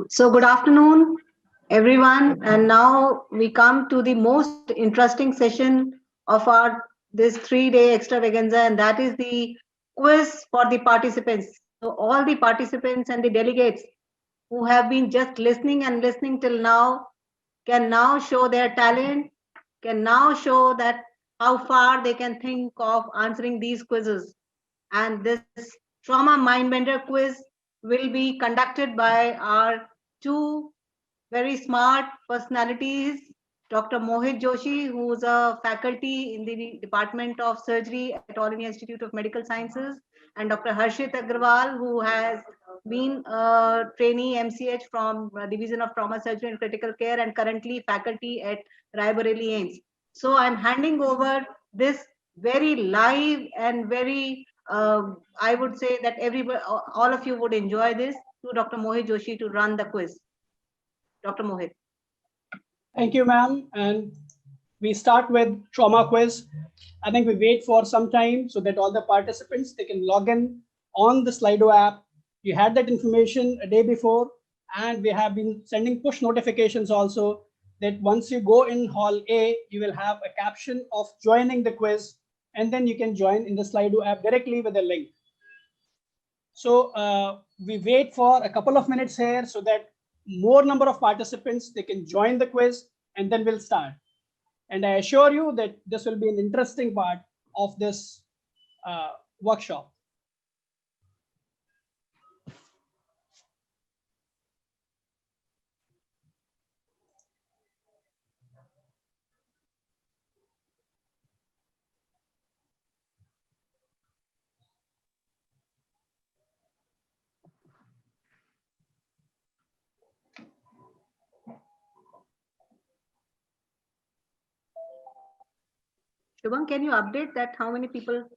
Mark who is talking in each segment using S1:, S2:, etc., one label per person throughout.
S1: So, good afternoon, everyone. And now we come to the most interesting session of our this 3-day extravaganza, and that is the quiz for the participants. So, all the participants and the delegates who have been just listening and listening till now can now show their talent, can now show that how far they can think of answering these quizzes. And this trauma mind bender quiz will be conducted by our two very smart personalities, Dr. Mohit Joshi, who is a faculty in the Department of Surgery at All India Institute of Medical Sciences, and Dr. Harshit Agrawal, who has been a trainee MCH from Division of Trauma Surgery and Critical Care and currently faculty at Raebareli AIMS. So I'm handing over this very live and very, I would say that everybody, all of you would enjoy this, to Dr. Mohit Joshi to run the quiz. Dr. Mohit.
S2: Thank you, ma'am. And we start with trauma quiz. I think we wait for some time so that all the participants, they can log in on the Slido app. You had that information a day before, and we have been sending push notifications also that once you go in hall A, you will have a caption of joining the quiz, and then you can join in the Slido app directly with a link. So we wait for a couple of minutes here so that more number of participants, they can join the quiz, and then we'll start. And I assure you that this will be an interesting part of this workshop.
S1: Shubham, can you update that how many people?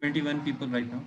S3: Twenty-one people right now.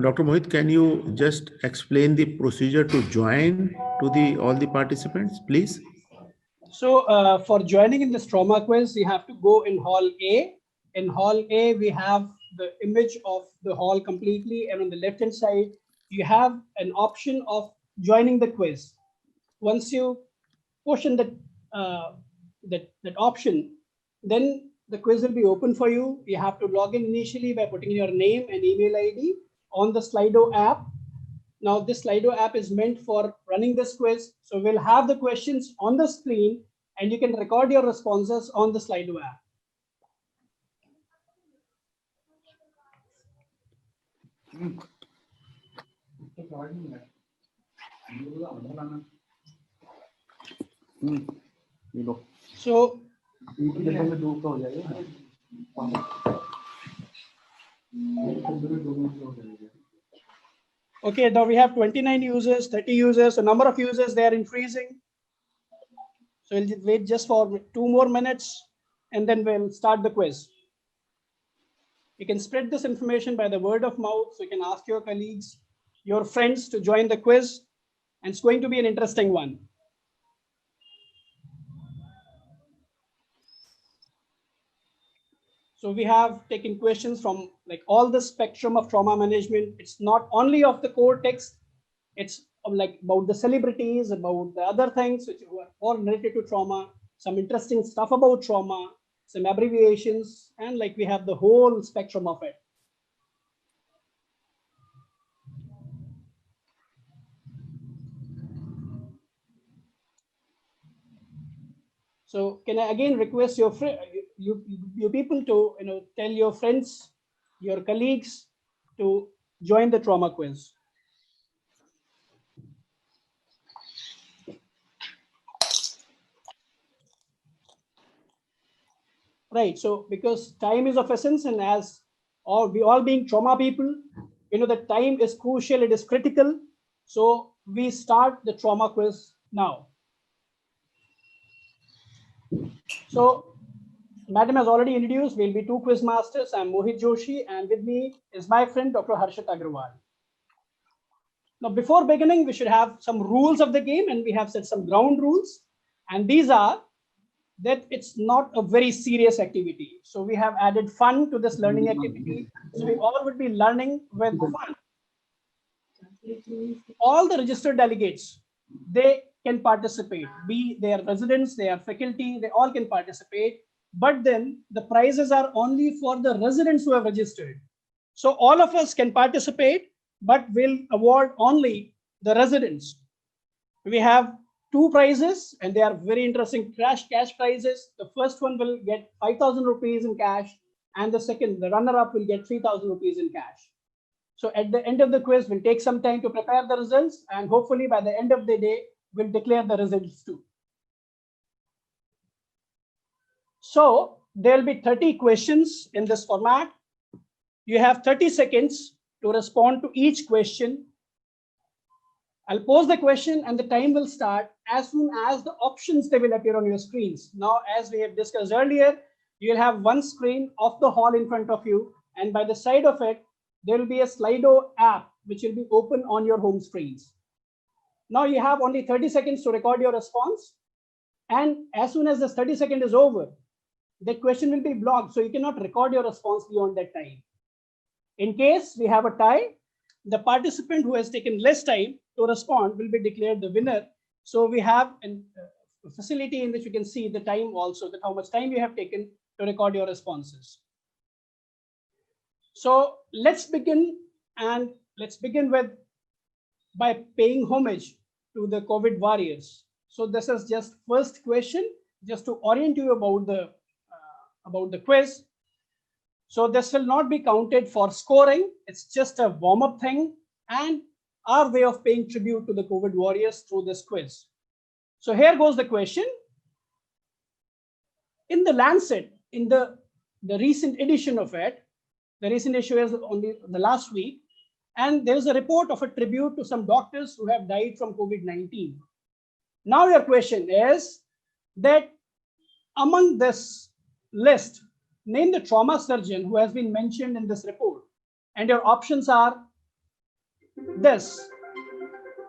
S4: Dr. Mohit, can you just explain the procedure to join to the all the participants, please?
S2: So for joining in this trauma quiz, you have to go in hall A. In hall A, we have the image of the hall completely, and on the left hand side, you have an option of joining the quiz. Once you push in that option, then the quiz will be open for you. You have to log in initially by putting your name and email ID on the Slido app. Now this Slido app is meant for running this quiz. So we'll have the questions on the screen and you can record your responses on the Slido app. So Okay, now we have 29 users, 30 users. The number of users, they are increasing. So we'll wait just for 2 more minutes and then we'll start the quiz. You can spread this information by the word of mouth. So you can ask your colleagues, your friends to join the quiz. And it's going to be an interesting one. So we have taken questions from like all the spectrum of trauma management. It's not only of the core text, it's like about the celebrities, about the other things which are all related to trauma, some interesting stuff about trauma, some abbreviations, and like we have the whole spectrum of it. So can I again request your you people to tell your friends, your colleagues to join the trauma quiz. Right. So because time is of essence, and as we all being trauma people, the time is crucial. It is critical. So we start the trauma quiz now. So Madam has already introduced, we'll be 2 quiz masters. I'm Mohit Joshi, and with me is my friend, Dr. Harshit Agrawal. Now, before beginning, we should have some rules of the game, and we have set some ground rules. And these are that it's not a very serious activity. So we have added fun to this learning activity. So we all would be learning with fun. All the registered delegates, they can participate. Be they are residents, they are faculty, they all can participate. But then the prizes are only for the residents who have registered. So all of us can participate, but we'll award only the residents. We have 2 prizes, and they are very interesting cash prizes. The first one will get 5,000 rupees in cash, and the runner-up will get 3,000 rupees in cash. So at the end of the quiz, we'll take some time to prepare the results, and hopefully by the end of the day, we'll declare the results too. So there'll be 30 questions in this format. You have 30 seconds to respond to each question. I'll pose the question and the time will start as soon as the options they will appear on your screens. Now, as we have discussed earlier, you'll have one screen of the hall in front of you, and by the side of it, there will be a Slido app which will be open on your home screens. Now you have only 30 seconds to record your response. And as soon as this 30 seconds is over, the question will be blocked. So you cannot record your response beyond that time. In case we have a tie, the participant who has taken less time to respond will be declared the winner. So we have a facility in which you can see the time also, that how much time you have taken to record your responses. So let's begin, and let's begin by paying homage to the COVID warriors. So this is just first question, just to orient you about the quiz. So this will not be counted for scoring. It's just a warm-up thing and our way of paying tribute to the COVID warriors through this quiz. So here goes the question. In the Lancet, in the recent edition of it, the recent issue is only the last week, and there is a report of a tribute to some doctors who have died from COVID-19. Now your question is that among this list, name the trauma surgeon who has been mentioned in this report. And your options are this.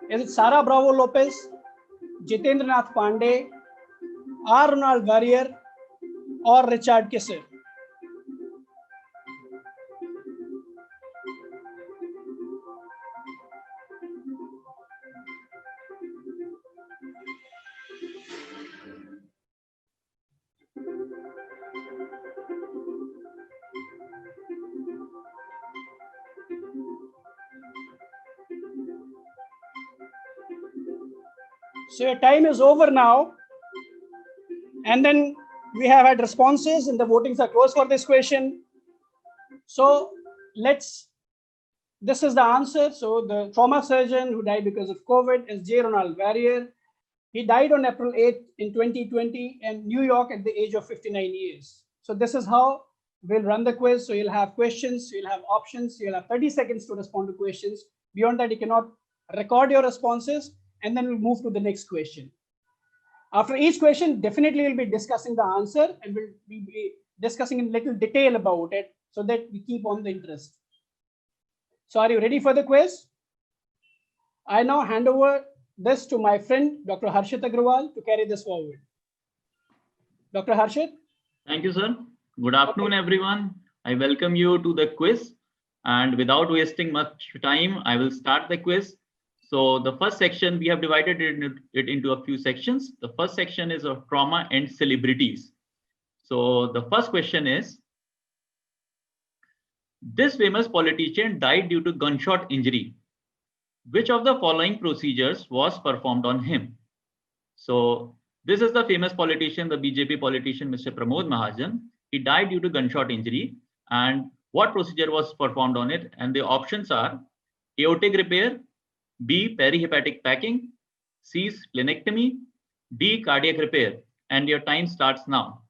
S2: Is it Sarah Bravo Lopez, Jitendra Nath Pandey, R. Ronald Warrior, or Richard Kisser? So your time is over now. And then we have had responses and the votings are closed for this question. So this is the answer. So the trauma surgeon who died because of COVID is J. Ronald Warrior. He died on April 8th in 2020 in New York at the age of 59 years. So this is how we'll run the quiz. So you'll have questions, you'll have options, you'll have 30 seconds to respond to questions. Beyond that, you cannot record your responses, and then we'll move to the next question. After each question, definitely we'll be discussing the answer, and we'll be discussing in little detail about it so that we keep on the interest. So are you ready for the quiz? I now hand over this to my friend, Dr. Harshit Agrawal, to carry this forward. Dr. Harshit?
S5: Thank you, sir. Good afternoon, everyone. I welcome you to the quiz. And without wasting much time, I will start the quiz. So the first section, we have divided it into a few sections. The first section is of trauma and celebrities. So the first question is, this famous politician died due to gunshot injury. Which of the following procedures was performed on him? So this is the famous politician, the BJP politician, Mr. Pramod Mahajan. He died due to gunshot injury. And what procedure was performed on it? And the options are aortic repair, B, perihepatic packing, C, splenectomy, D, cardiac repair. And your time starts now.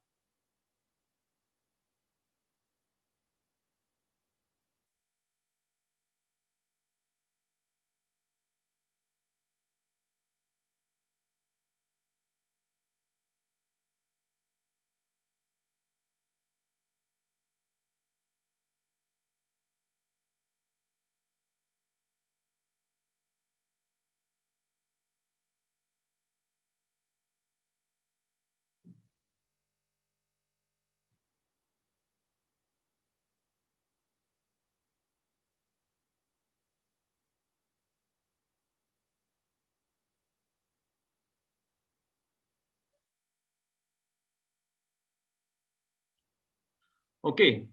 S5: Okay,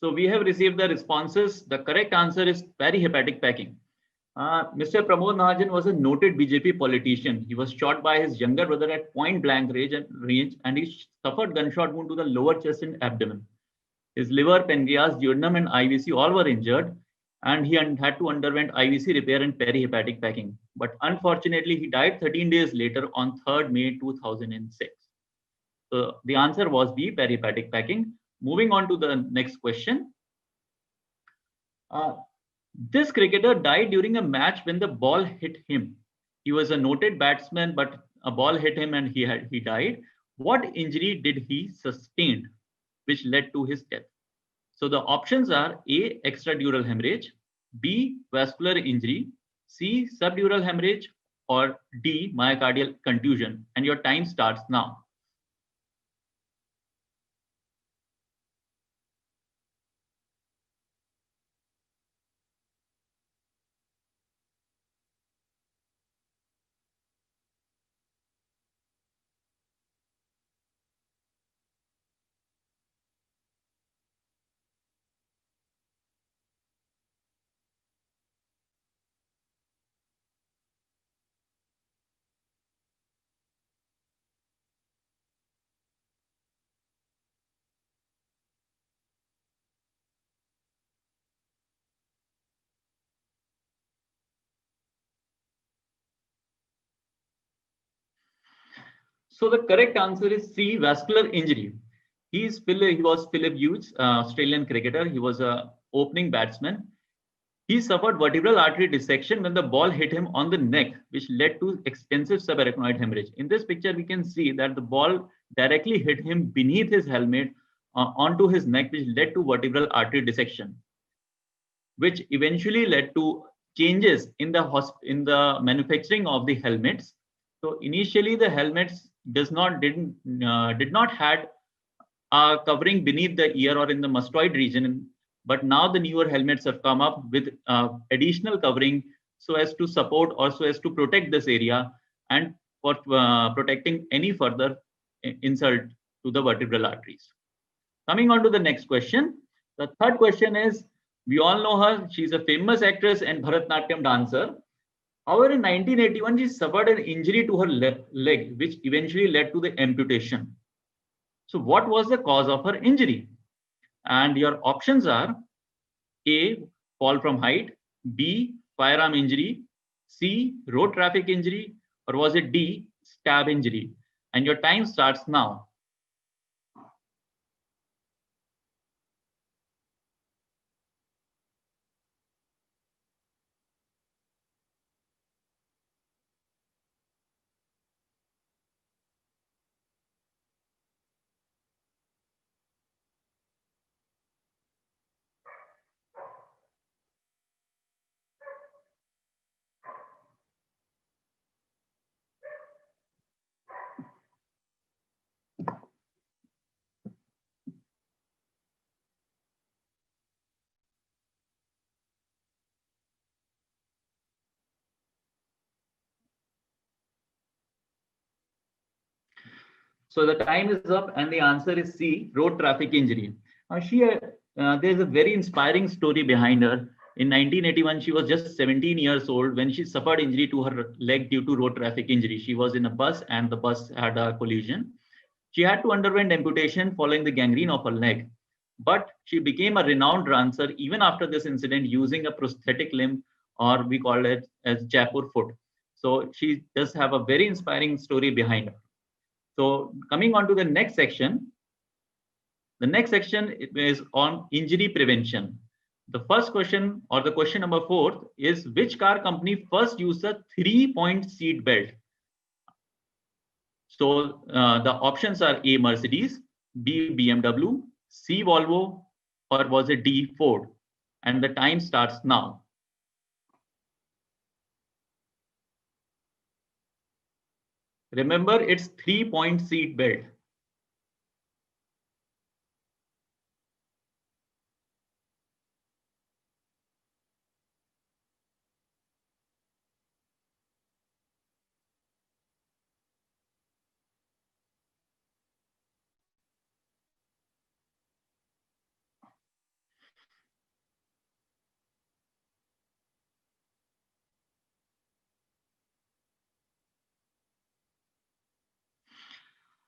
S5: so we have received the responses. The correct answer is perihepatic packing. Mr. Pramod Mahajan was a noted BJP politician. He was shot by his younger brother at point blank range, and he suffered gunshot wound to the lower chest and abdomen. His liver, pancreas, duodenum, and IVC all were injured, and he had to underwent IVC repair and perihepatic packing. But unfortunately, he died 13 days later on 3rd May 2006. So the answer was B, perihepatic packing. Moving on to the next question. This cricketer died during a match when the ball hit him. He was a noted batsman, but a ball hit him and he died. What injury did he sustain, which led to his death? So the options are A, extradural hemorrhage, B, vascular injury, C, subdural hemorrhage, or D, myocardial contusion. And your time starts now. So the correct answer is C, vascular injury. He was Philip Hughes, Australian cricketer. He was a opening batsman. He suffered vertebral artery dissection when the ball hit him on the neck, which led to extensive subarachnoid hemorrhage. In this picture, we can see that the ball directly hit him beneath his helmet onto his neck, which led to vertebral artery dissection, which eventually led to changes in the manufacturing of the helmets. So initially, the helmets did not had a covering beneath the ear or in the mastoid region, but now the newer helmets have come up with additional covering so as to support or so as to protect this area and for protecting any further insult to the vertebral arteries. Coming on to the next question. The third question is, we all know her. She's a famous actress and Bharatanatyam dancer. However, in 1981, she suffered an injury to her leg, which eventually led to the amputation. So what was the cause of her injury? And your options are A, fall from height, B, firearm injury, C, road traffic injury, or was it D, stab injury? And your time starts now. So the time is up, and the answer is C, road traffic injury. There's a very inspiring story behind her. In 1981, she was just 17 years old when she suffered injury to her leg due to road traffic injury. She was in a bus and the bus had a collision. She had to undergo amputation following the gangrene of her leg. But she became a renowned dancer even after this incident using a prosthetic limb, or we call it as Jaipur foot. So she does have a very inspiring story behind her. So coming on to the next section. The next section is on injury prevention. The first question, or the question number 4, is which car company first used a 3-point seat belt? So the options are A, Mercedes, B, BMW, C, Volvo, or was it D, Ford? And the time starts now. Remember, it's 3-point seat belt.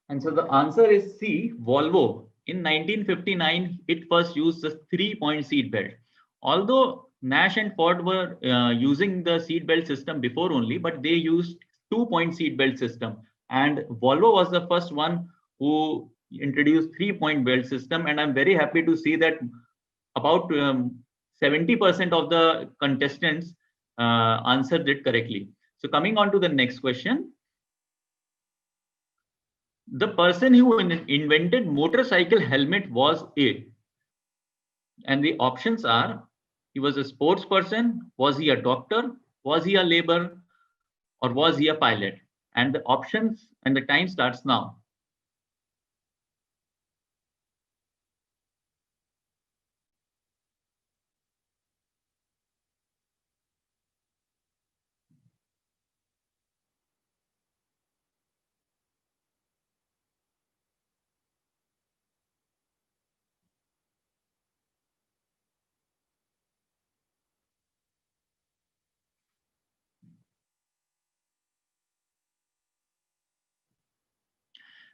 S5: And so the answer is C, Volvo. In 1959, it first used the 3-point seat belt. Although Nash and Ford were using the seat belt system before only, but they used 2-point seat belt system. And Volvo was the first one who introduced 3-point belt system. And I'm very happy to see that about 70% of the contestants answered it correctly. So coming on to the next question. The person who invented motorcycle helmet was A. And the options are, he was a sports person, was he a doctor, was he a laborer, or was he a pilot? And the options and the time starts now.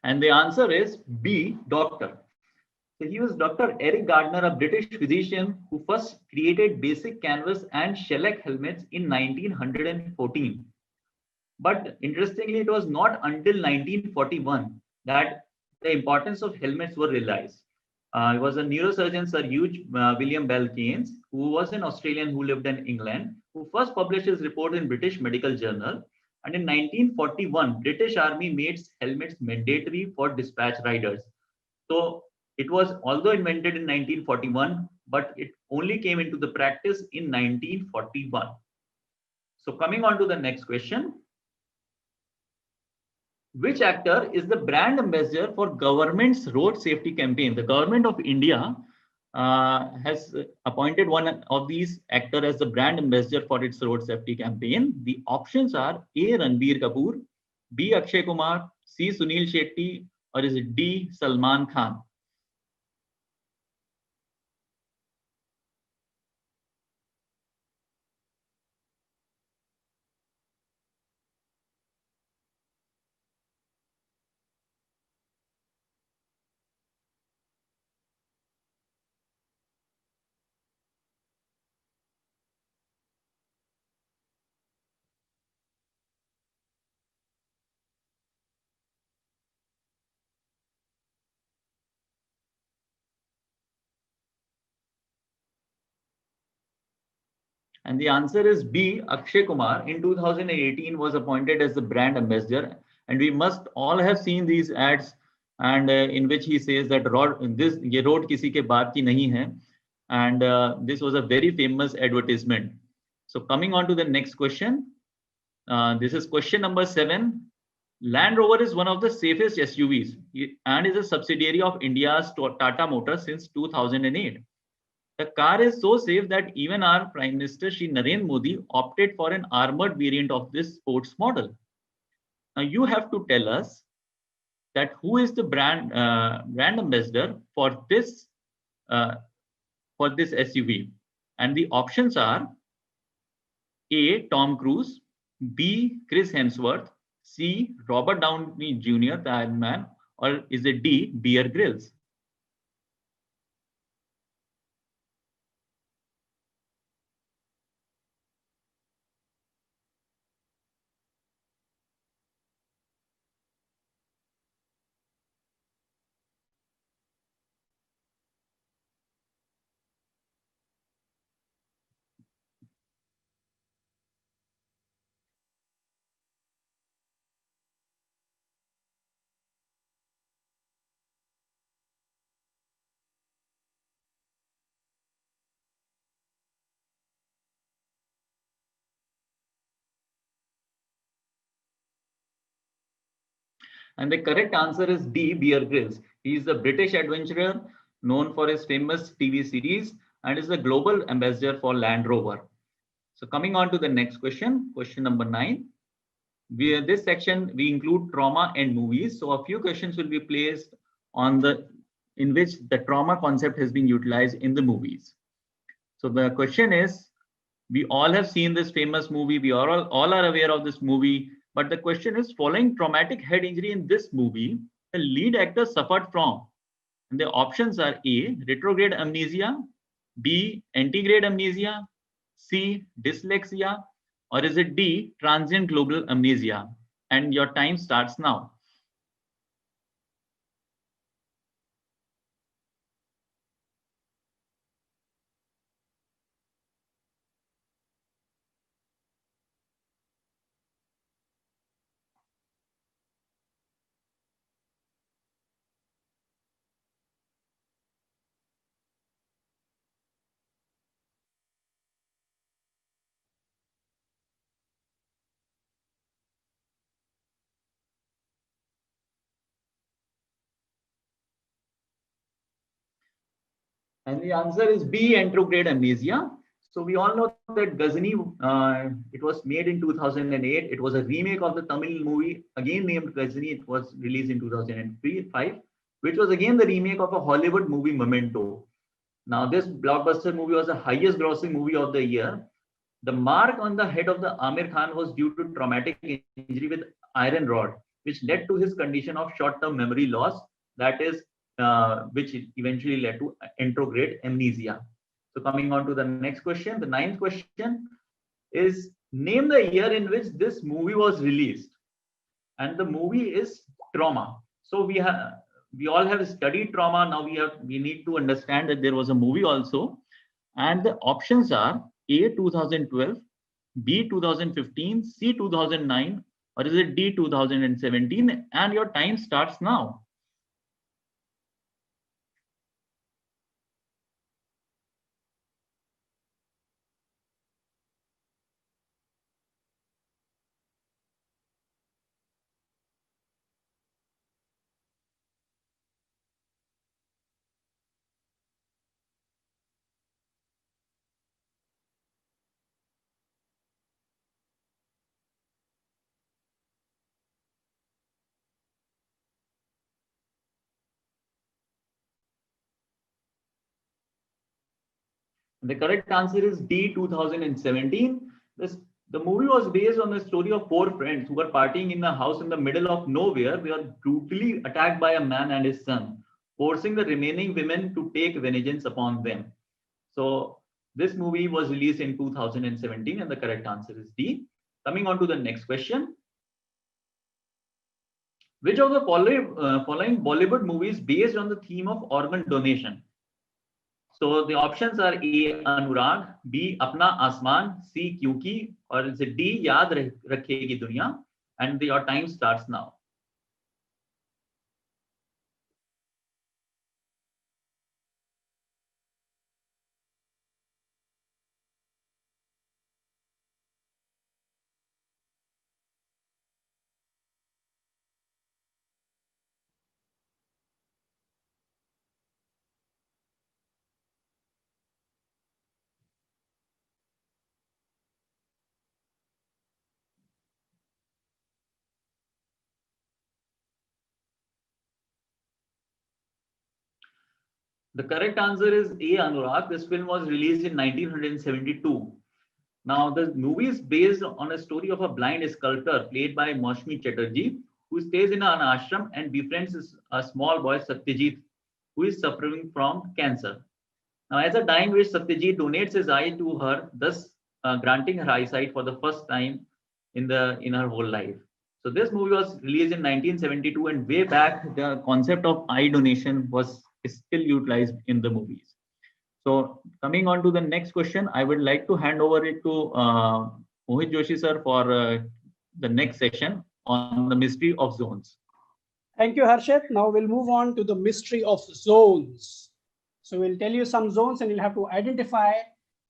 S5: And the answer is B, doctor. So he was Dr. Eric Gardner, a British physician who first created basic canvas and shellac helmets in 1914. But interestingly, it was not until 1941 that the importance of helmets were realized. It was a neurosurgeon, Sir Hugh William Bell Keynes, who was an Australian who lived in England, who first published his report in British Medical Journal. And in 1941, British Army made helmets mandatory for dispatch riders. So it was although invented in 1941, but it only came into the practice in 1941. So coming on to the next question. Which actor is the brand ambassador for government's road safety campaign? The government of India has appointed one of these actors as the brand ambassador for its road safety campaign. The options are A, Ranbir Kapoor, B, Akshay Kumar, C, Sunil Shetty, or is it D, Salman Khan? And the answer is B, Akshay Kumar. In 2018 was appointed as the brand ambassador. And we must all have seen these ads, and in which he says that ye road kisi ke baat ki nahi hai. And this was a very famous advertisement. So coming on to the next question. This is question number 7. Land Rover is one of the safest SUVs and is a subsidiary of India's Tata Motors since 2008. The car is so safe that even our Prime Minister Shri Narendra Modi opted for an armored variant of this sports model. Now you have to tell us that who is the brand ambassador for this SUV, and the options are A. Tom Cruise, B. Chris Hemsworth, C. Robert Downey Jr., the Iron Man, or is it D. Bear Grylls? And the correct answer is D. Bear Grylls. He is a British adventurer known for his famous TV series and is the global ambassador for Land Rover. So coming on to the next question, question number 9. This section we include trauma and movies. So a few questions will be placed on in which the trauma concept has been utilized in the movies. So the question is, we all have seen this famous movie. We are all are aware of this movie. But the question is, following traumatic head injury in this movie, the lead actor suffered from. And the options are A. Retrograde amnesia, B. Antegrade amnesia, C. Dyslexia, or is it D. Transient global amnesia? And your time starts now. And the answer is B. Antegrade amnesia. So we all know that Ghazni, it was made in 2008. It was a remake of the Tamil movie, again named Ghazni. It was released in 2005, which was again the remake of a Hollywood movie, Memento. Now, this blockbuster movie was the highest grossing movie of the year. The mark on the head of the Amir Khan was due to traumatic injury with iron rod, which led to his condition of short-term memory loss, that is, which eventually led to anterograde amnesia. So coming on to the next question, the 9th question is, name the year in which this movie was released. And the movie is Trauma. So we all have studied trauma. Now we need to understand that there was a movie also. And the options are A. 2012, B. 2015, C. 2009, or is it D. 2017? And your time starts now. The correct answer is D. 2017. The movie was based on the story of 4 friends who were partying in a house in the middle of nowhere. They were brutally attacked by a man and his son, forcing the remaining women to take vengeance upon them. So this movie was released in 2017, and the correct answer is D. Coming on to the next question. Which of the following Bollywood movies based on the theme of organ donation? So the options are A. Anurag, B. Apna Asman, C. Kyunki, or is it D. Yaad Rakhegi Duniya? And your time starts now. The correct answer is A. Anurag. This film was released in 1972. Now, the movie is based on a story of a blind sculptor played by Maushmi Chatterjee, who stays in an ashram and befriends a small boy, Satyajit, who is suffering from cancer. Now, as a dying wish, Satyajit donates his eye to her, thus granting her eyesight for the first time in her whole life. So this movie was released in 1972, and way back, the concept of eye donation was still utilized in the movies. So coming on to the next question, I would like to hand over it to Mohit Joshi sir for the next session on the mystery of zones.
S2: Thank you, Harshit. Now we'll move on to the mystery of zones. So we'll tell you some zones and you'll have to identify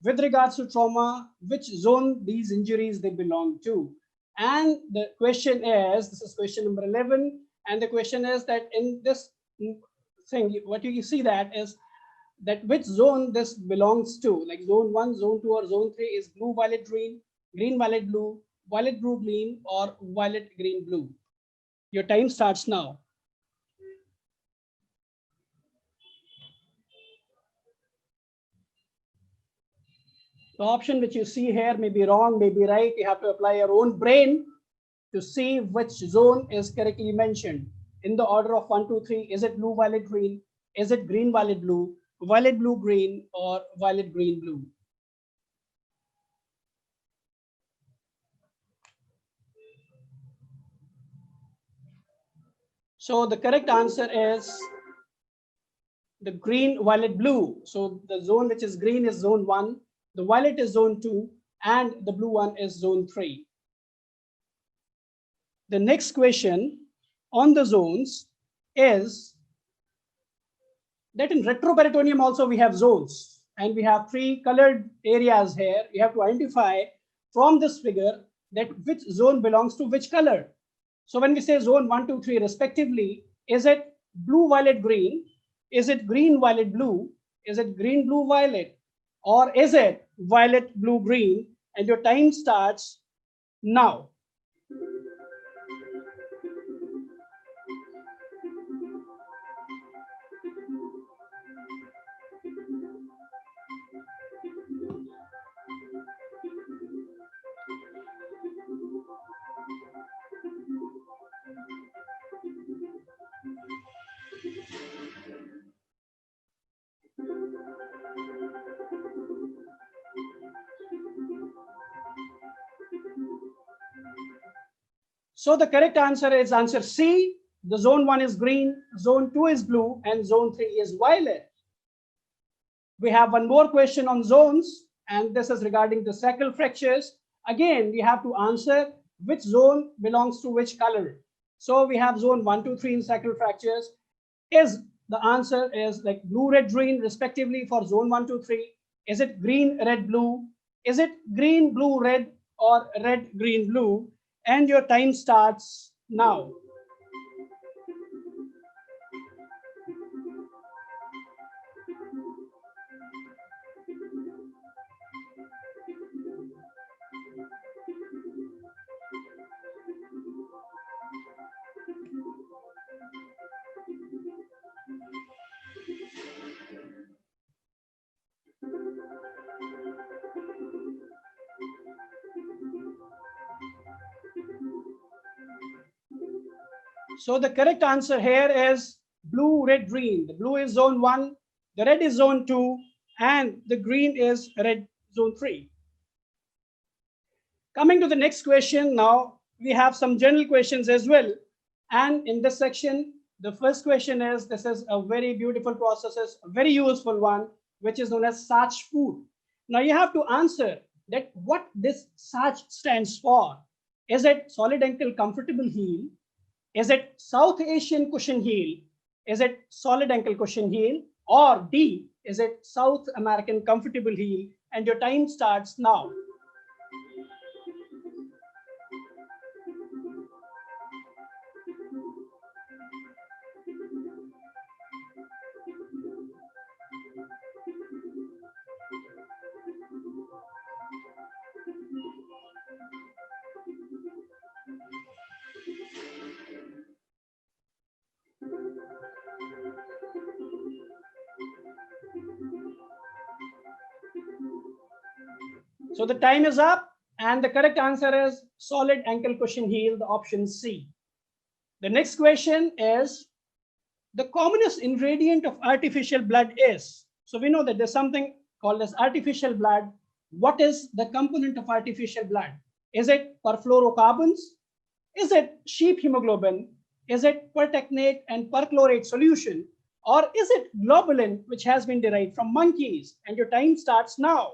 S2: with regards to trauma, which zone these injuries they belong to. And the question is, this is question number 11. And the question is that in this thing, what you see that is that which zone this belongs to, like zone 1, zone 2, or zone 3 is blue, violet, green, green, violet, blue, green, or violet, green, blue. Your time starts now. The option which you see here may be wrong, may be right. You have to apply your own brain to see which zone is correctly mentioned. In the order of 1, 2, 3, is it blue, violet, green? Is it green, violet, blue, green, or violet, green, blue? So the correct answer is the green, violet, blue. So the zone which is green is zone 1, the violet is zone 2, and the blue one is zone 3. The next question on the zones is that in retroperitoneum also we have zones, and we have 3 colored areas here. You have to identify from this figure that which zone belongs to which color. So when we say zone 1, 2, 3 respectively, is it blue, violet, green? Is it green, violet, blue? Is it green, blue, violet? Or is it violet, blue, green? And your time starts now. So the correct answer is answer C. The zone 1 is green, zone 2 is blue, and zone 3 is violet. We have one more question on zones, and this is regarding the sacral fractures. Again, we have to answer which zone belongs to which color. So we have zone 1, 2, 3 in sacral fractures. The answer is like blue, red, green respectively for zone 1, 2, 3. Is it green, red, blue? Is it green, blue, red, or red, green, blue? And your time starts now. So the correct answer here is blue, red, green. The blue is zone 1, the red is zone 2, and the green is red zone 3. Coming to the next question, now we have some general questions as well. And in this section, the first question is, this is a very beautiful process, a very useful one, which is known as SACH food. Now you have to answer that what this SACH stands for. Is it solid ankle comfortable heel? Is it South Asian cushion heel? Is it solid ankle cushion heel? Or D, is it South American comfortable heel? And your time starts now. So the time is up, and the correct answer is solid ankle cushion heel, the option C. The next question is, the commonest ingredient of artificial blood is, so we know that there's something called as artificial blood. What is the component of artificial blood? Is it perfluorocarbons? Is it sheep hemoglobin? Is it pertechnate and perchlorate solution? Or is it globulin, which has been derived from monkeys? And your time starts now.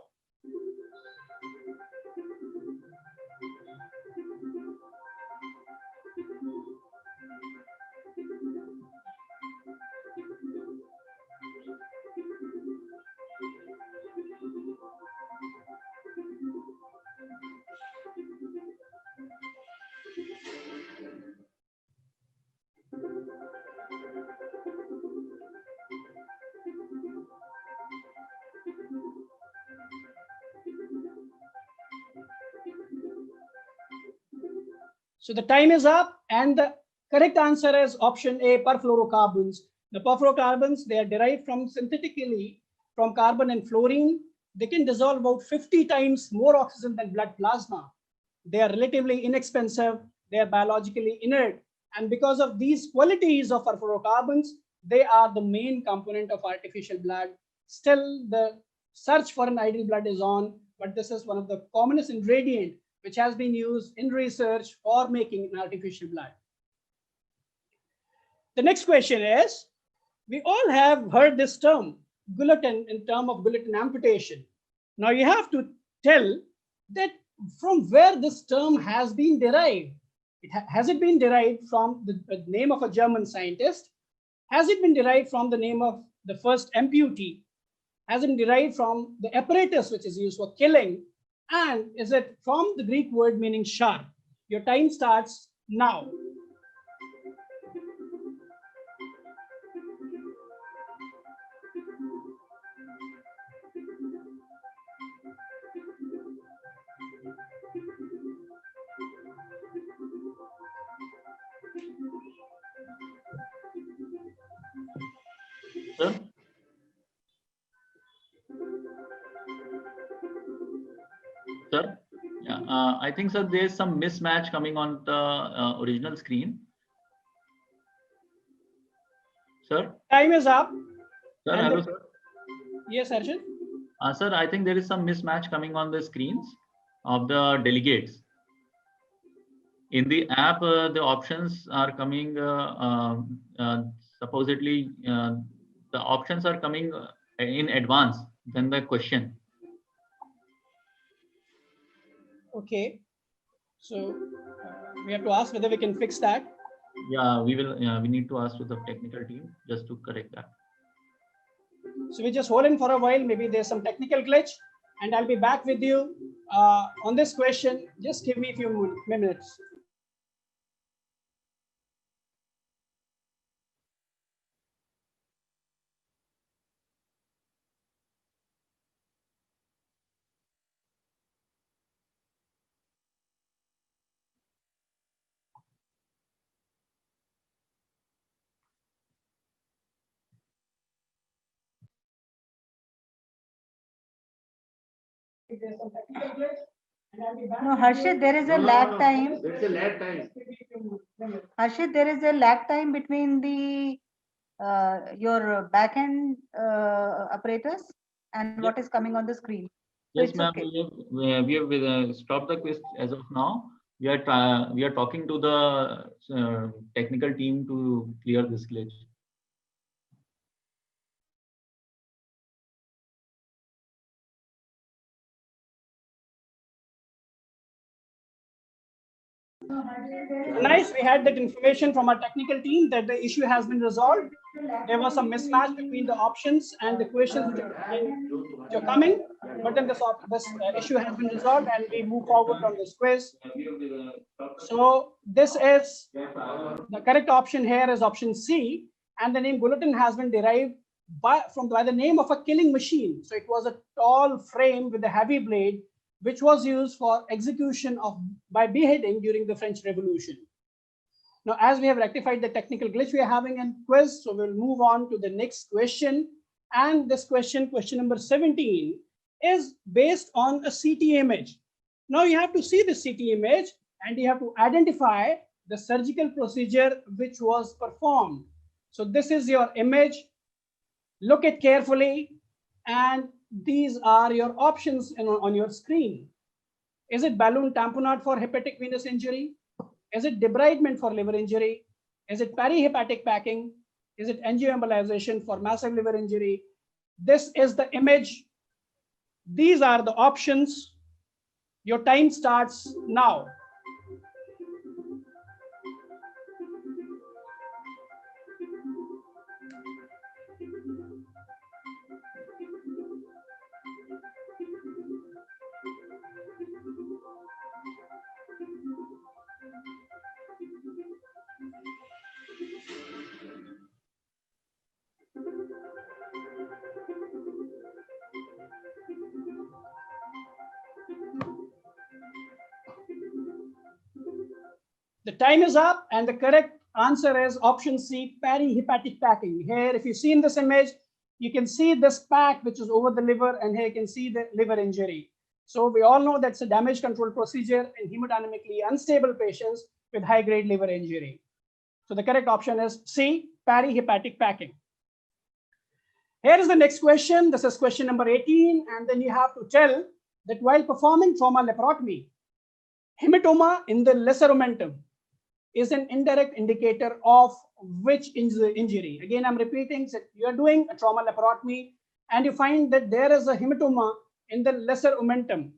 S2: So the time is up, and the correct answer is option A, perfluorocarbons. The perfluorocarbons, they are derived from synthetically from carbon and fluorine. They can dissolve about 50 times more oxygen than blood plasma. They are relatively inexpensive. They are biologically inert. And because of these qualities of perfluorocarbons, they are the main component of artificial blood. Still, the search for an ideal blood is on, but this is one of the commonest ingredients which has been used in research for making an artificial blood. The next question is, we all have heard this term, guillotine, in term of guillotine amputation. Now you have to tell that from where this term has been derived. Has it been derived from the name of a German scientist? Has it been derived from the name of the first amputee? Has it been derived from the apparatus which is used for killing? And is it from the Greek word meaning sharp? Your time starts now.
S5: Sir? Sir? Yeah, I think, sir, there's some mismatch coming on the original screen. Sir?
S2: Time is up.
S5: Sir,
S2: And
S5: hello,
S2: the-
S5: sir.
S2: Yes, Arjun.
S5: Sir, I think there is some mismatch coming on the screens of the delegates. In the app, the options are coming, supposedly, the options are coming in advance than the question.
S2: Okay. So we have to ask whether we can fix that.
S5: Yeah, we will. We need to ask to the technical team just to correct that.
S2: So we just hold in for a while. Maybe there's some technical glitch, and I'll be back with you on this question. Just give me a few minutes. If there's some technical glitch, and I'll be back.
S1: No, Harshit, there is a lag time.
S4: There's a lag time.
S1: Harshit, there is a lag time between the your backend apparatus and what is coming on the screen.
S5: Yes,
S1: it's
S5: ma'am.
S1: okay.
S5: We have stopped the quiz as of now. We are talking to the technical team to clear this glitch.
S2: Nice. We had that information from our technical team that the issue has been resolved. There was some mismatch between the options and the questions which are coming, but then this issue has been resolved, and we move forward on this quiz. So this is the correct option here is option C, and the name guillotine has been derived by the name of a killing machine. So it was a tall frame with a heavy blade, which was used for execution by beheading during the French Revolution. Now, as we have rectified the technical glitch we are having in quiz, so we'll move on to the next question. And this question, question number 17, is based on a CT image. Now you have to see the CT image and you have to identify the surgical procedure which was performed. So this is your image. Look it carefully, and these are your options on your screen. Is it balloon tamponade for hepatic venous injury? Is it debridement for liver injury? Is it perihepatic packing? Is it angioembolization for massive liver injury? This is the image. These are the options. Your time starts now. The time is up, and the correct answer is option C, perihepatic packing. Here, if you see in this image, you can see this pack which is over the liver, and here you can see the liver injury. So we all know that's a damage control procedure in hemodynamically unstable patients with high-grade liver injury. So the correct option is C, perihepatic packing. Here is the next question. This is question number 18, and then you have to tell that while performing trauma laparotomy, hematoma in the lesser omentum is an indirect indicator of which injury. Again, I'm repeating that you are doing a trauma laparotomy and you find that there is a hematoma in the lesser omentum.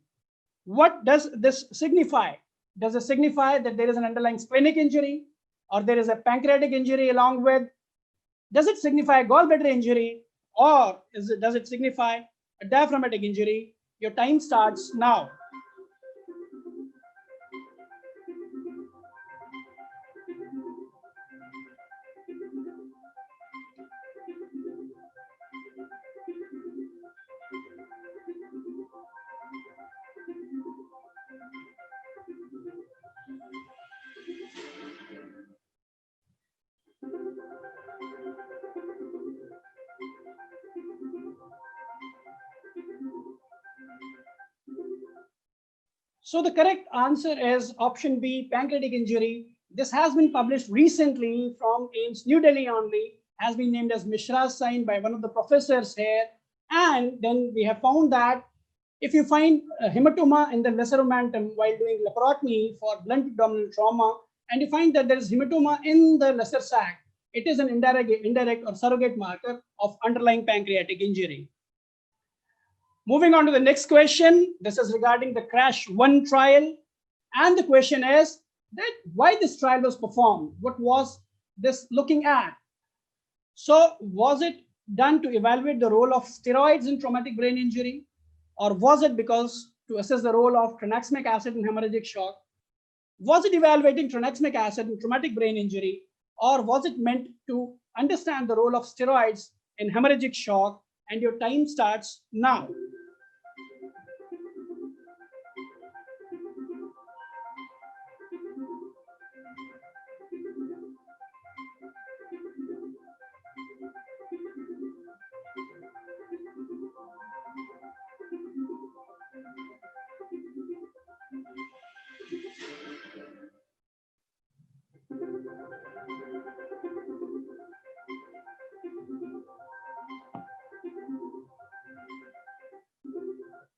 S2: What does this signify? Does it signify that there is an underlying splenic injury, or there is a pancreatic injury along with? Does it signify gallbladder injury, or does it signify a diaphragmatic injury? Your time starts now. So the correct answer is option B, pancreatic injury. This has been published recently from AIIMS New Delhi only, has been named as Mishra's sign by one of the professors here. And then we have found that if you find a hematoma in the lesser omentum while doing laparotomy for blunt abdominal trauma, and you find that there is hematoma in the lesser sac, it is an indirect or surrogate marker of underlying pancreatic injury. Moving on to the next question. This is regarding the CRASH 1 trial. And the question is that why this trial was performed? What was this looking at? So was it done to evaluate the role of steroids in traumatic brain injury? Or was it because to assess the role of tranexamic acid in hemorrhagic shock? Was it evaluating tranexamic acid in traumatic brain injury? Or was it meant to understand the role of steroids in hemorrhagic shock? And your time starts now.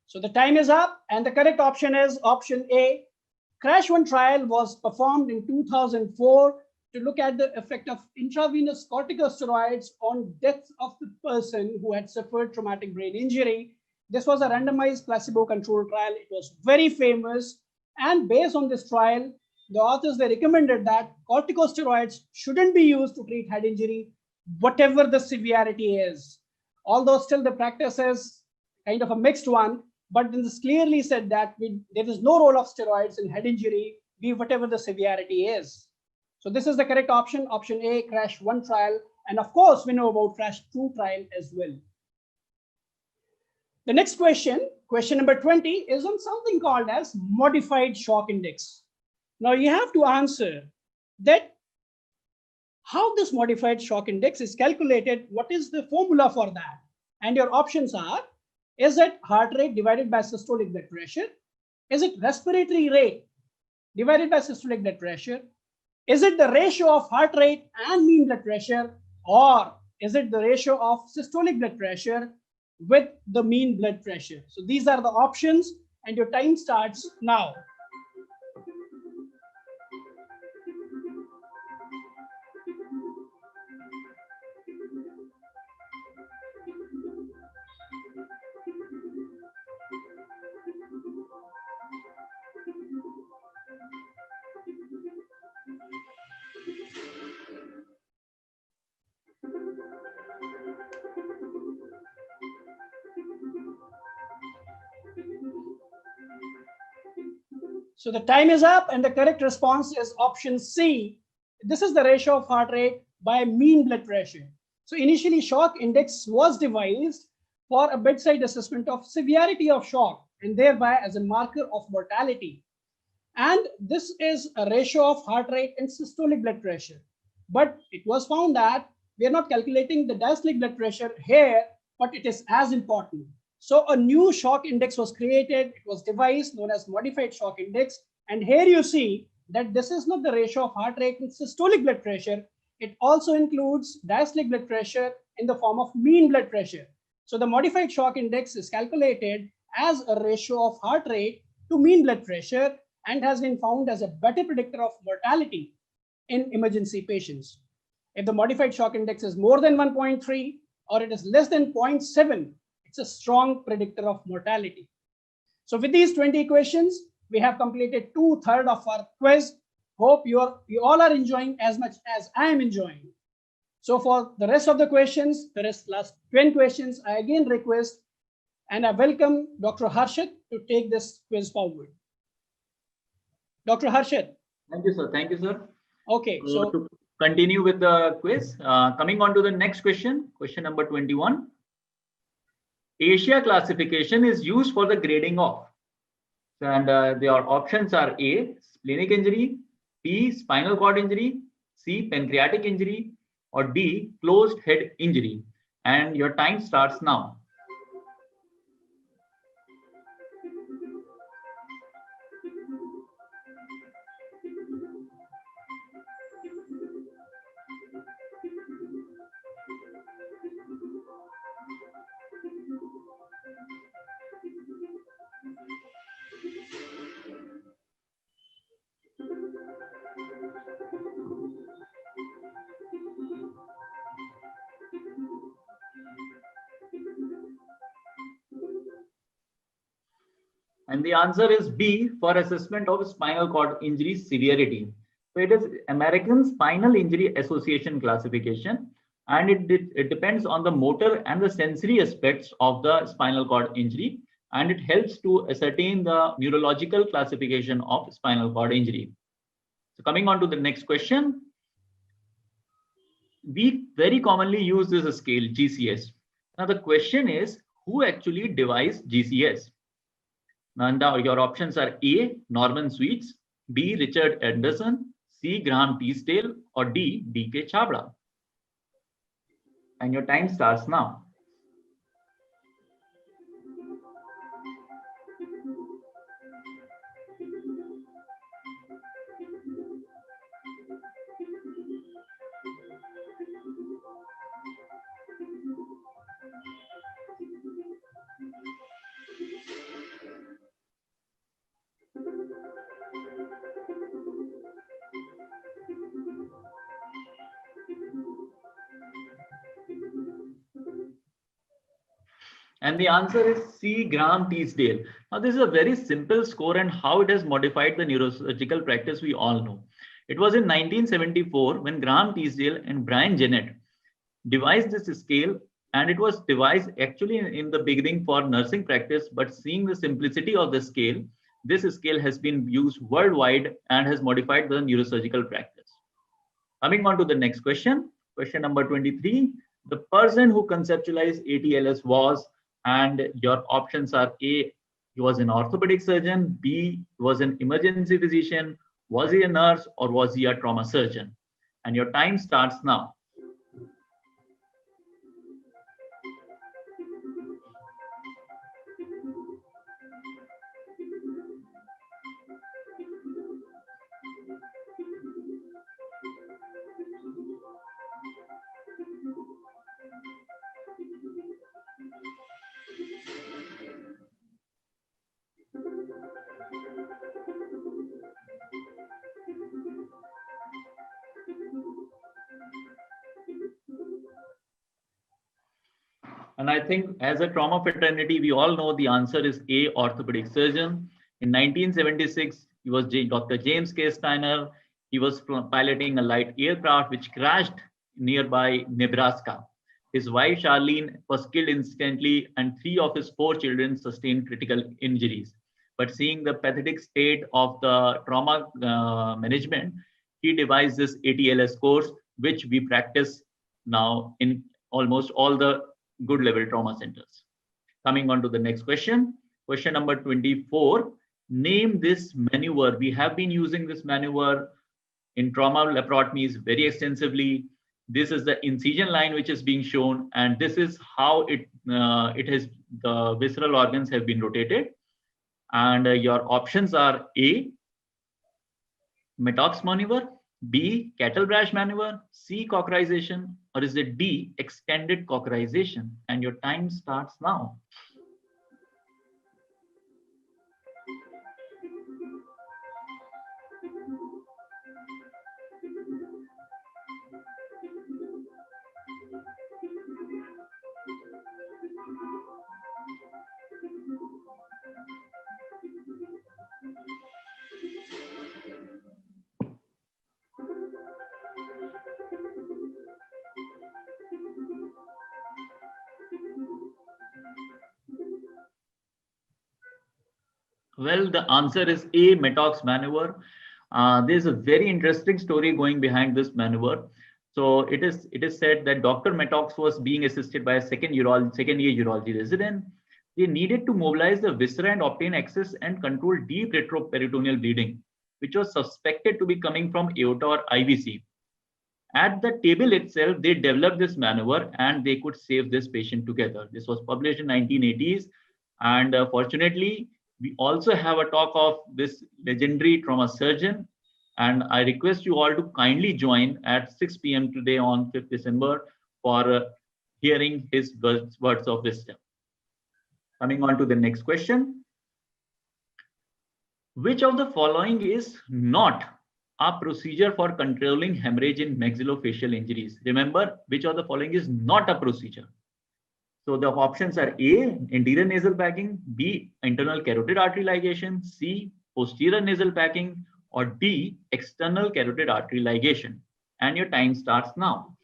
S2: So the time is up, and the correct option is option A. CRASH 1 trial was performed in 2004 to look at the effect of intravenous corticosteroids on death of the person who had suffered traumatic brain injury. This was a randomized placebo-controlled trial. It was very famous, and based on this trial, the authors, they recommended that corticosteroids shouldn't be used to treat head injury, whatever the severity is. Although still the practice is kind of a mixed one, but this clearly said that there is no role of steroids in head injury, be whatever the severity is. So this is the correct option, option A, CRASH 1 trial. And of course, we know about CRASH 2 trial as well. The next question, question number 20, is on something called as modified shock index. Now you have to answer that how this modified shock index is calculated, what is the formula for that? And your options are Is it heart rate divided by systolic blood pressure? Is it respiratory rate divided by systolic blood pressure? Is it the ratio of heart rate and mean blood pressure, or is it the ratio of systolic blood pressure with the mean blood pressure? So these are the options, and your time starts now. So the time is up, and the correct response is option C. This is the ratio of heart rate by mean blood pressure. So initially, shock index was devised for a bedside assessment of severity of shock and thereby as a marker of mortality. And this is a ratio of heart rate and systolic blood pressure. But it was found that we are not calculating the diastolic blood pressure here, but it is as important. So a new shock index was created. It was devised, known as modified shock index. And here you see that this is not the ratio of heart rate and systolic blood pressure. It also includes diastolic blood pressure in the form of mean blood pressure. So the modified shock index is calculated as a ratio of heart rate to mean blood pressure and has been found as a better predictor of mortality in emergency patients. If the modified shock index is more than 1.3 or it is less than 0.7, it's a strong predictor of mortality. So with these 20 questions, we have completed 2/3 of our quiz. Hope you all are enjoying as much as I am enjoying. So for the rest of the questions, the last 10 questions, I again request and I welcome Dr. Harshit to take this quiz forward. Dr. Harshit.
S5: Thank you, sir. Thank you, sir.
S2: Okay, so
S5: to continue with the quiz, coming on to the next question, question number 21. Asia classification is used for the grading of, and their options are A, splenic injury, B, spinal cord injury, C, pancreatic injury, or D, closed head injury. And your time starts now. And the answer is B, for assessment of spinal cord injury severity. So it is American Spinal Injury Association classification, and it depends on the motor and the sensory aspects of the spinal cord injury, and it helps to ascertain the neurological classification of spinal cord injury. So coming on to the next question, we very commonly use this scale GCS. Now the question is, who actually devised GCS? Now your options are A, Norman Sweets, B, Richard Anderson, C, Graham Teasdale, or D, D.K. Chabra. And your time starts now. And the answer is C, Graham Teasdale. Now, this is a very simple score, and how it has modified the neurosurgical practice we all know. It was in 1974 when Graham Teasdale and Brian Jennett devised this scale, and it was devised actually in the beginning for nursing practice, but seeing the simplicity of the scale, this scale has been used worldwide and has modified the neurosurgical practice. Coming on to the next question, question number 23. The person who conceptualized ATLS was, and your options are A, he was an orthopedic surgeon, B, he was an emergency physician, was he a nurse, or was he a trauma surgeon? And your time starts now. And I think as a trauma fraternity, we all know the answer is A, orthopedic surgeon. In 1976, he was Dr. James K. Steiner. He was piloting a light aircraft which crashed nearby Nebraska. His wife, Charlene, was killed instantly, and 3 of his 4 children sustained critical injuries. But seeing the pathetic state of the trauma management, he devised this ATLS course, which we practice now in almost all the good level trauma centers. Coming on to the next question. Question number 24. Name this maneuver. We have been using this maneuver in trauma laparotomies very extensively. This is the incision line which is being shown, and this is how the visceral organs have been rotated. And your options are A, Metox maneuver, B, Kettlebrush maneuver, C, Cockerization, or is it D, extended Cockerization? And your time starts now. Well, the answer is A, Metox maneuver. There's a very interesting story going behind this maneuver. So it is said that Dr. Metox was being assisted by a second-year urology resident. They needed to mobilize the viscera and obtain access and control deep retroperitoneal bleeding, which was suspected to be coming from aorta or IVC. At the table itself, they developed this maneuver and they could save this patient together. This was published in 1980s, and fortunately, we also have a talk of this legendary trauma surgeon, and I request you all to kindly join at 6 p.m. today on 5th December for hearing his words of wisdom. Coming on to the next question. Which of the following is not a procedure for controlling hemorrhage in maxillofacial injuries? Remember, which of the following is not a procedure? So the options are A, anterior nasal packing, B, internal carotid artery ligation, C, posterior nasal packing, or D, external carotid artery ligation. And your time starts now.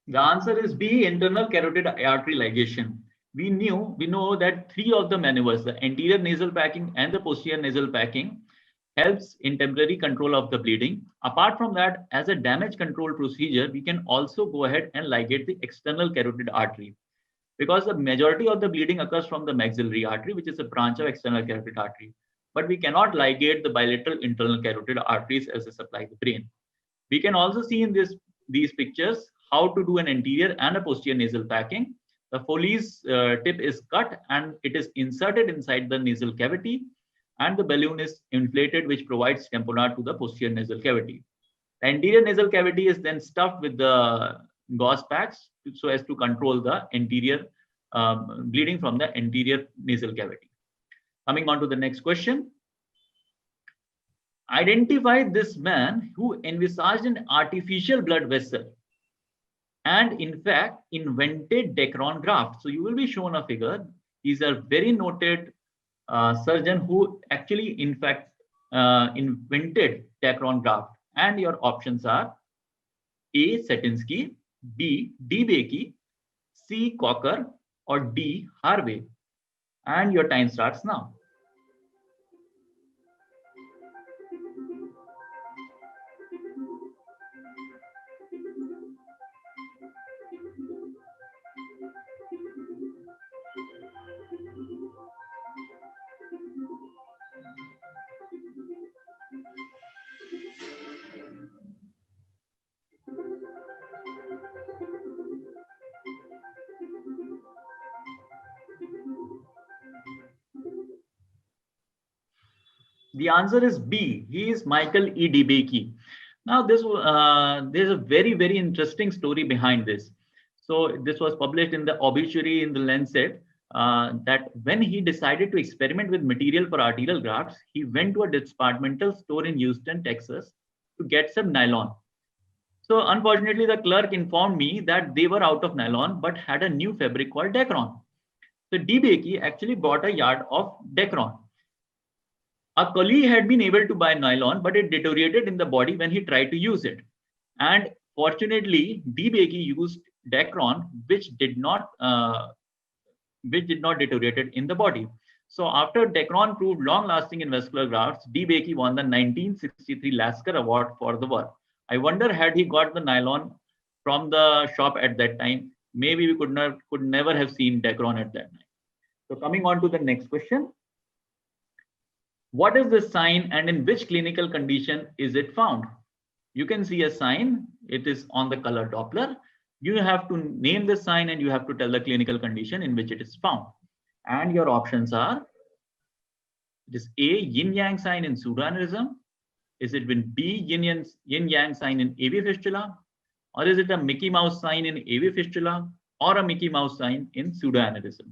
S5: The answer is B, internal carotid artery ligation. We know that 3 of the maneuvers, the anterior nasal packing and the posterior nasal packing, helps in temporary control of the bleeding. Apart from that, as a damage control procedure, we can also go ahead and ligate the external carotid artery, because the majority of the bleeding occurs from the maxillary artery, which is a branch of external carotid artery. But we cannot ligate the bilateral internal carotid arteries as they supply the brain. We can also see in these pictures how to do an anterior and a posterior nasal packing. The Foley's tip is cut and it is inserted inside the nasal cavity, and the balloon is inflated, which provides tamponade to the posterior nasal cavity. The anterior nasal cavity is then stuffed with the gauze packs so as to control the anterior bleeding from the anterior nasal cavity. Coming on to the next question. Identify this man who envisaged an artificial blood vessel and in fact invented Dacron graft. So you will be shown a figure. He's a very noted surgeon who actually in fact invented Dacron graft. And your options are A, Satinsky, B, DeBakey, C, Cocker, or D, Harvey. And your time starts now. The answer is B. He is Michael E. DeBakey. Now, there's a very interesting story behind this. So this was published in the obituary in the Lancet, that when he decided to experiment with material for arterial grafts, he went to a departmental store in Houston, Texas, to get some nylon. So unfortunately, the clerk informed me that they were out of nylon, but had a new fabric called Dacron. So DeBakey actually bought a yard of Dacron. A colleague had been able to buy nylon, but it deteriorated in the body when he tried to use it. And fortunately, DeBakey used Dacron, which did not deteriorate in the body. So after Dacron proved long-lasting in vascular grafts, DeBakey won the 1963 Lasker Award for the work. I wonder, had he got the nylon from the shop at that time, maybe we could never have seen Dacron at that time. So coming on to the next question. What is the sign and in which clinical condition is it found? You can see a sign. It is on the color Doppler. You have to name the sign and you have to tell the clinical condition in which it is found. And your options are, it is A, yin-yang sign in pseudoaneurysm. Is it B, yin-yang sign in AV fistula? Or is it a Mickey Mouse sign in AV fistula or a Mickey Mouse sign in pseudoaneurysm?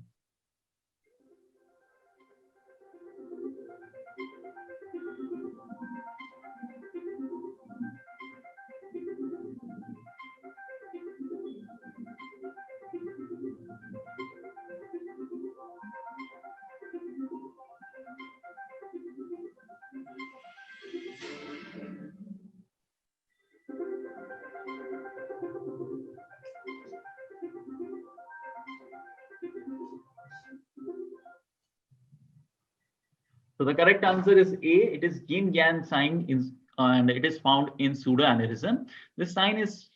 S5: So the correct answer is A. It is yin-yang sign and it is found in pseudoaneurysm. This sign is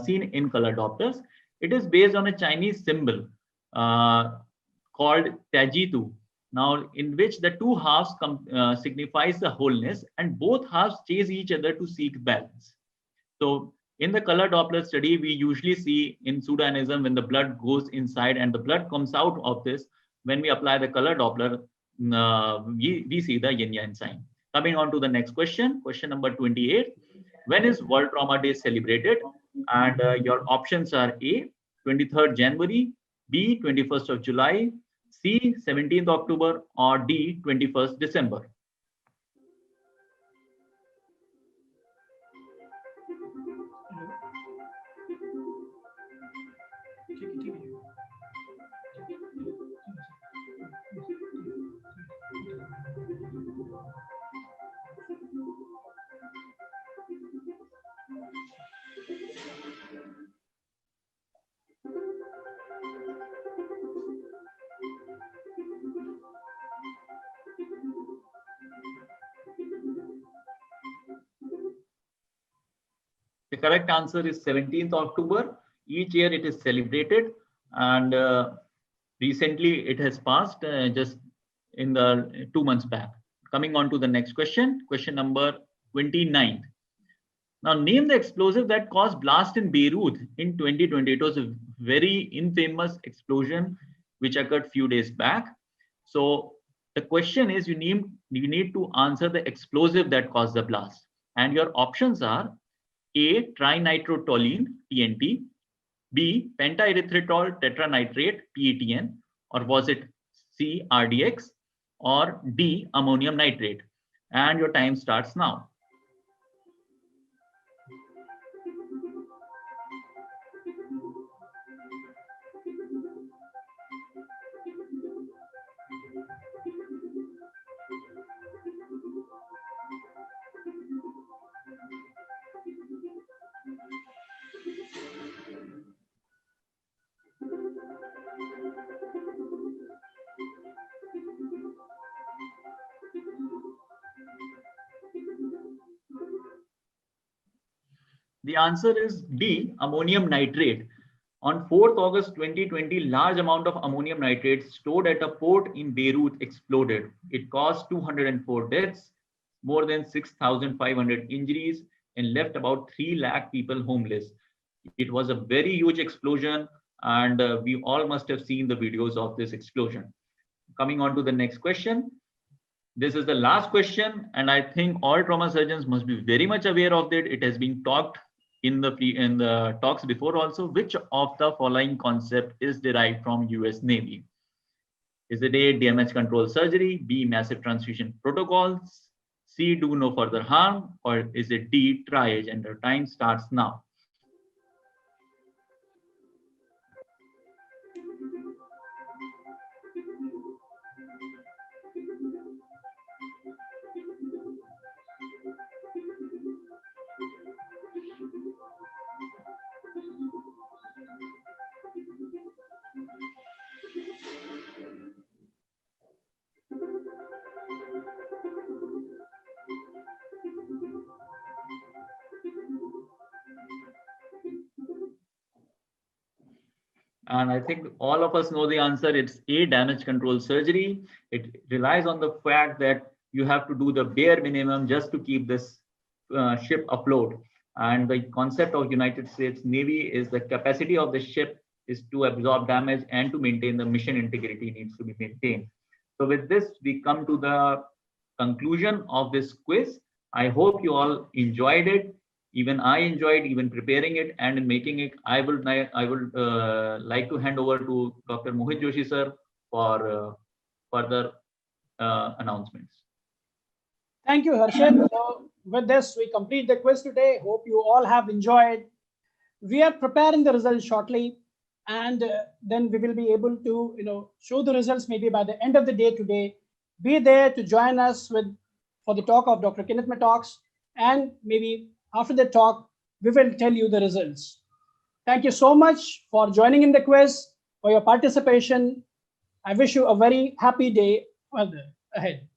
S5: seen in color Dopplers. It is based on a Chinese symbol called Tajitu. Now, in which the two halves signifies the wholeness, and both halves chase each other to seek balance. So in the color Doppler study, we usually see in pseudoaneurysm when the blood goes inside and the blood comes out of this. When we apply the color Doppler, we see the yin-yang sign. Coming on to the next question, question number 28. When is World Trauma Day celebrated? And your options are A, 23rd January, B, 21st of July, C, 17th October, or D, 21st December. The correct answer is 17th October. Each year it is celebrated, and recently it has passed just in the 2 months back. Coming on to the next question, question number 29. Now name the explosive that caused blast in Beirut in 2020. It was a very infamous explosion which occurred few days back. So the question is, you need to answer the explosive that caused the blast. And your options are A, trinitrotoluene, TNT, B, pentaerythritol tetranitrate, PETN, or was it C, RDX, or D, ammonium nitrate? And your time starts now. The answer is D, ammonium nitrate. On 4th August 2020, large amount of ammonium nitrate stored at a port in Beirut exploded. It caused 204 deaths, more than 6,500 injuries, and left about 3 lakh people homeless. It was a very huge explosion, and we all must have seen the videos of this explosion. Coming on to the next question. This is the last question, and I think all trauma surgeons must be very much aware of it. It has been talked in the talks before also. Which of the following concept is derived from US Navy? Is it A, damage control surgery, B, massive transfusion protocols, C, do no further harm, or is it D, triage? And the time starts now. And I think all of us know the answer. It's A, damage control surgery. It relies on the fact that you have to do the bare minimum just to keep this ship afloat. And the concept of United States Navy is the capacity of the ship is to absorb damage and to maintain the mission integrity needs to be maintained. So with this, we come to the conclusion of this quiz. I hope you all enjoyed it. Even I enjoyed even preparing it and in making it. I would like to hand over to Dr. Mohit Joshi sir for further announcements.
S2: Thank you, Harshit. So with this, we complete the quiz today. Hope you all have enjoyed. We are preparing the results shortly, and then we will be able to show the results maybe by the end of the day today. Be there to join us for the talk of Dr. Kenneth Mattox, and maybe after the talk, we will tell you the results. Thank you so much for joining in the quiz, for your participation. I wish you a very happy day ahead.